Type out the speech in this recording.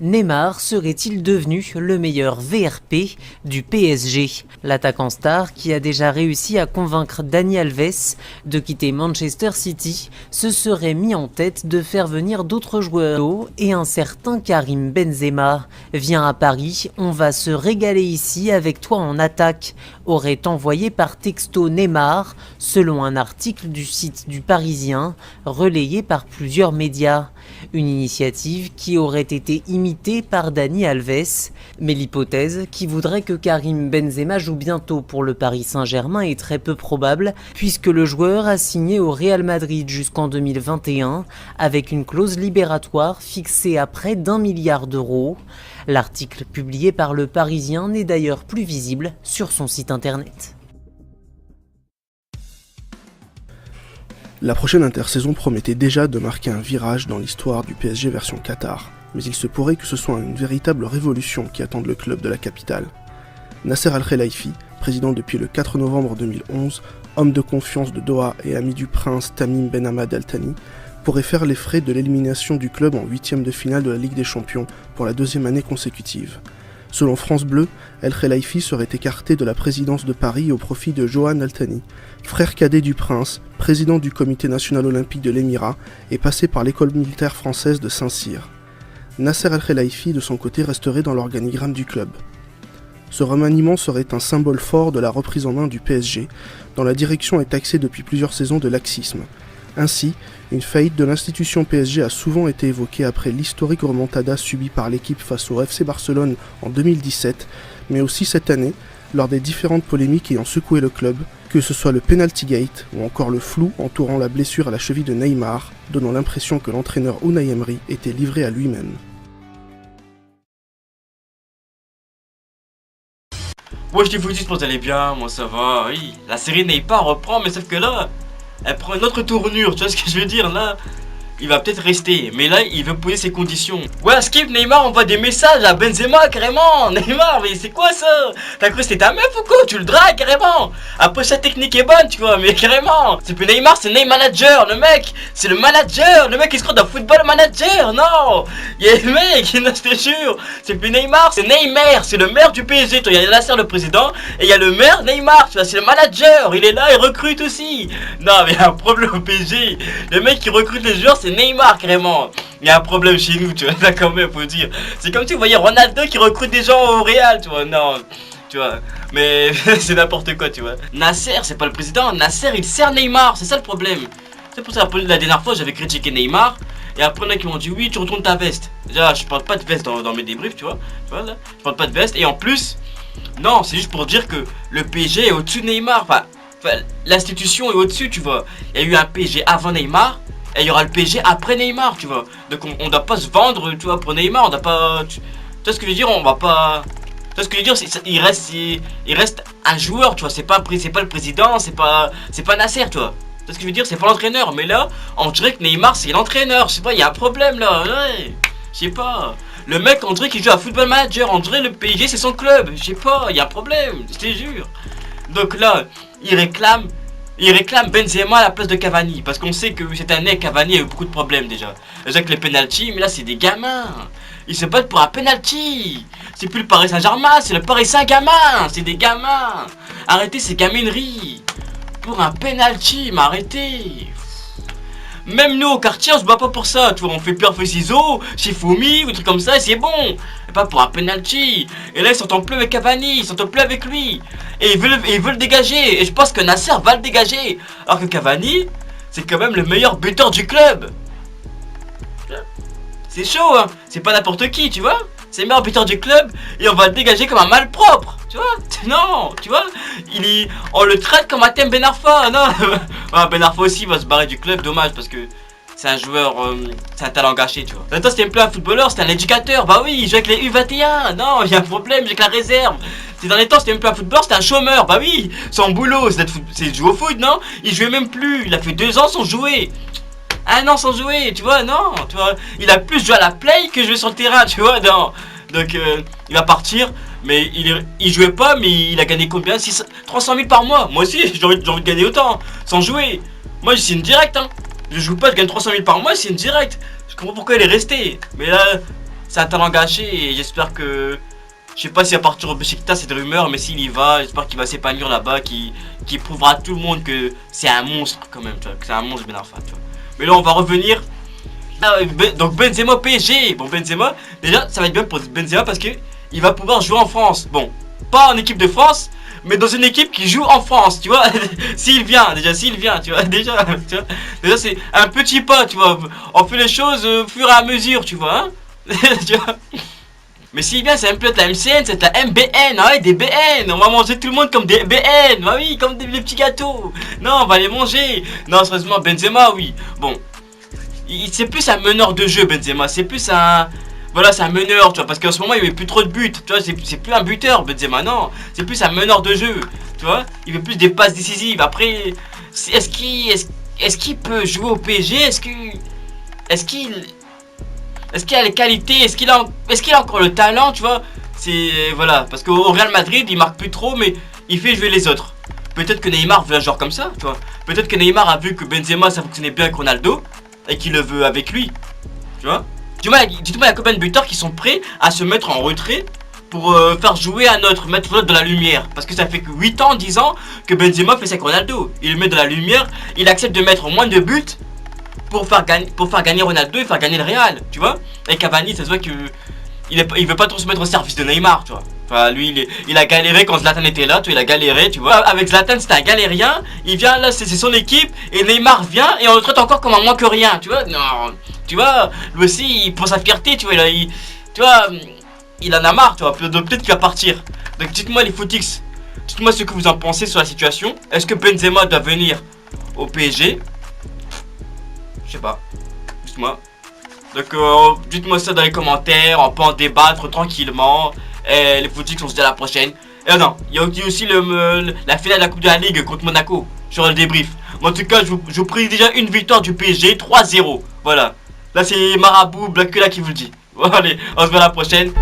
Neymar serait-il devenu le meilleur VRP du PSG? L'attaquant star, qui a déjà réussi à convaincre Dani Alves de quitter Manchester City, se serait mis en tête de faire venir d'autres joueurs, et un certain Karim Benzema. Viens à Paris, on va se régaler ici avec toi en attaque, aurait envoyé par texto Neymar, selon un article du site du Parisien, relayé par plusieurs médias. Une initiative qui aurait été imitée par Dani Alves, mais l'hypothèse qui voudrait que Karim Benzema joue bientôt pour le Paris Saint-Germain est très peu probable, puisque le joueur a signé au Real Madrid jusqu'en 2021, avec une clause libératoire fixée à près d'1 milliard d'euros. L'article publié par le Parisien n'est d'ailleurs plus visible sur son site internet. La prochaine intersaison promettait déjà de marquer un virage dans l'histoire du PSG version Qatar, mais il se pourrait que ce soit une véritable révolution qui attende le club de la capitale. Nasser Al-Khelaifi, président depuis le 4 novembre 2011, homme de confiance de Doha et ami du prince Tamim Ben Hamad Al Thani, pourrait faire les frais de l'élimination du club en 8e de finale de la Ligue des Champions pour la 2e année consécutive. Selon France Bleu, El Khelaifi serait écarté de la présidence de Paris au profit de Johan Al Thani, frère cadet du prince, président du comité national olympique de l'Émirat et passé par l'école militaire française de Saint-Cyr. Nasser Al Khelaifi de son côté resterait dans l'organigramme du club. Ce remaniement serait un symbole fort de la reprise en main du PSG, dont la direction est taxée depuis plusieurs saisons de laxisme. Ainsi, une faillite de l'institution PSG a souvent été évoquée après l'historique remontada subie par l'équipe face au FC Barcelone en 2017, mais aussi cette année, lors des différentes polémiques ayant secoué le club, que ce soit le penalty gate ou encore le flou entourant la blessure à la cheville de Neymar, donnant l'impression que l'entraîneur Unai Emery était livré à lui-même. Ouais, je dis vous dis, vous allez bien, moi ça va, oui. La série Neymar reprend, mais sauf que là, elle prend une autre tournure, tu vois ce que je veux dire là. Il va peut-être rester, mais là il veut poser ses conditions. Ouais, Skip, Neymar envoie des messages à Benzema carrément. Neymar, mais c'est quoi ça? T'as cru que c'était ta meuf ou quoi? Tu le dragues carrément. Après sa technique est bonne, tu vois, mais carrément. C'est plus Neymar, c'est Neymar Manager, le mec. C'est le manager, le mec qui se croit dans Football Manager, non. Il y a le mec, non, je te jure. C'est plus Neymar, c'est Neymar, c'est le maire du PSG. Il y a Nasser le président et il y a le maire Neymar, tu vois, c'est le manager. Il est là, il recrute aussi. Non, mais il y a un problème au PSG. Le mec qui recrute les joueurs, c'est Neymar carrément. Il y a un problème chez nous, tu vois, là quand même faut dire. C'est comme si vous voyez Ronaldo qui recrute des gens au Real, tu vois, non, tu vois. Mais c'est n'importe quoi, tu vois. Nasser, c'est pas le président, Nasser il sert Neymar, c'est ça le problème. C'est pour ça que la dernière fois j'avais critiqué Neymar. Et après il y en a qui m'ont dit oui tu retournes ta veste. Déjà je parle pas de veste dans mes débriefs, tu vois là, je parle pas de veste. Et en plus, non, c'est juste pour dire que le PSG est au-dessus de Neymar. Enfin l'institution est au-dessus, tu vois. Il y a eu un PSG avant Neymar. Et il y aura le PSG après Neymar, tu vois. Donc on doit pas se vendre, tu vois, pour Neymar. On doit pas... Tu vois ce que je veux dire? On va pas... Tu vois ce que je veux dire? Il reste un joueur, tu vois. C'est pas le président, c'est pas Nasser, tu vois. Tu vois ce que je veux dire? C'est pas l'entraîneur. Mais là, on dirait que Neymar, c'est l'entraîneur. Je sais pas, il y a un problème, là. Ouais. Je sais pas. Le mec, on dirait qu'il joue à Football Manager. On dirait le PSG, c'est son club. Je sais pas, il y a un problème. Je te jure. Donc là, il réclame Benzema à la place de Cavani. Parce qu'on sait que cette année, Cavani a eu beaucoup de problèmes déjà. Déjà que les penalties, mais là c'est des gamins. Ils se battent pour un penalty. C'est plus le Paris Saint-Germain, c'est le Paris Saint-Gamin. C'est des gamins. Arrêtez ces gamineries. Pour un penalty, mais arrêtez. Même nous au quartier on se bat pas pour ça, tu vois, on fait pierre feuille ciseaux, chez Fumi, ou des trucs comme ça et c'est bon. Et pas pour un penalty. Et là ils s'entendent plus avec Cavani, ils s'entendent plus avec lui. Et ils veulent le dégager. Et je pense que Nasser va le dégager. Alors que Cavani, c'est quand même le meilleur buteur du club. C'est chaud hein, c'est pas n'importe qui, tu vois. C'est le meilleur buteur du club et on va le dégager comme un malpropre. Tu vois? Non, tu vois? On le traite comme un thème Ben Arfa, non. Ben Arfa aussi va se barrer du club, dommage parce que c'est un joueur, c'est un talent gâché, tu vois. Attends, c'était plus un footballeur, c'était un éducateur. Bah oui, il joue avec les U21. Non, il y a un problème, j'ai que la réserve. Ces derniers temps, c'était même plus un footballeur, c'était un chômeur. Bah oui, son boulot, c'est de jouer au foot, non? Il jouait même plus, il a fait 2 ans sans jouer. 1 an sans jouer, tu vois, non, tu vois. Il a plus joué à la play que jouer sur le terrain, tu vois, non. Donc, il va partir. Mais il jouait pas, mais il a gagné combien? 300 000 par mois. Moi aussi, j'ai envie de gagner autant, sans jouer. Moi, je signe direct, hein. Je joue pas, je gagne 300 000 par mois, c'est une directe. Je comprends pourquoi il est resté. Mais là, c'est un talent gâché et j'espère que... Je sais pas si à partir au Beşiktaş c'est des rumeurs, mais s'il y va, j'espère qu'il va s'épanouir là-bas, qui prouvera à tout le monde que c'est un monstre quand même, tu vois, que c'est un monstre Ben Arfa, tu vois. Mais là on va revenir. Donc Benzema PSG. Bon Benzema, déjà ça va être bien pour Benzema parce que il va pouvoir jouer en France. Bon, pas en équipe de France, mais dans une équipe qui joue en France, tu vois. S'il vient, tu vois, déjà c'est un petit pas, tu vois. On fait les choses au fur et à mesure, tu vois, hein. Tu vois. Mais s'il vient, c'est un peu de la MCN, c'est de la MBN, ouais, des BN. On va manger tout le monde comme des BN, bah oui, comme des petits gâteaux. Non, on va les manger. Non, sérieusement, Benzema, oui. Bon, c'est plus un meneur de jeu, Benzema. C'est plus un... Voilà, c'est un meneur, tu vois, parce qu'en ce moment, il met plus trop de buts. Tu vois, c'est plus un buteur, Benzema, non. C'est plus un meneur de jeu, tu vois. Il fait plus des passes décisives. Après, est-ce qu'il peut jouer au PSG? Est-ce qu'il a les qualités? Est-ce qu'il a encore le talent, tu vois? C'est... Voilà, parce qu'au Real Madrid, il marque plus trop, mais il fait jouer les autres. Peut-être que Neymar veut un joueur comme ça, tu vois. Peut-être que Neymar a vu que Benzema, ça fonctionnait bien avec Ronaldo, et qu'il le veut avec lui, tu vois. Dites-moi, il y a combien de buteurs qui sont prêts à se mettre en retrait pour faire jouer mettre l'autre de la lumière. Parce que ça fait que 8 ans, 10 ans que Benzema fait ça avec Ronaldo. Il le met de la lumière, il accepte de mettre moins de buts pour faire gagner Ronaldo et faire gagner le Real, tu vois. Et Cavani, ça se voit que il veut pas trop se mettre au service de Neymar, tu vois. Enfin, lui, il a galéré quand Zlatan était là, tu vois, il a galéré, tu vois. Avec Zlatan, c'était un galérien, il vient là, c'est son équipe, et Neymar vient, et on le traite encore comme un moins que rien, tu vois. Non, tu vois, lui aussi, pour sa fierté, tu vois, tu vois, il en a marre, tu vois, peut-être qu'il va partir. Donc dites-moi les footix, dites-moi ce que vous en pensez sur la situation. Est-ce que Benzema doit venir au PSG? Je sais pas, dites-moi. Donc dites-moi ça dans les commentaires, on peut en débattre tranquillement. Et les footix, on se dit à la prochaine. Et non, il y a aussi la finale de la Coupe de la Ligue contre Monaco. Sur le débrief. Mais en tout cas, je vous prie déjà une victoire du PSG, 3-0. Voilà. Là c'est Marabout Blackula qui vous le dit. Bon, allez, on se voit à la prochaine.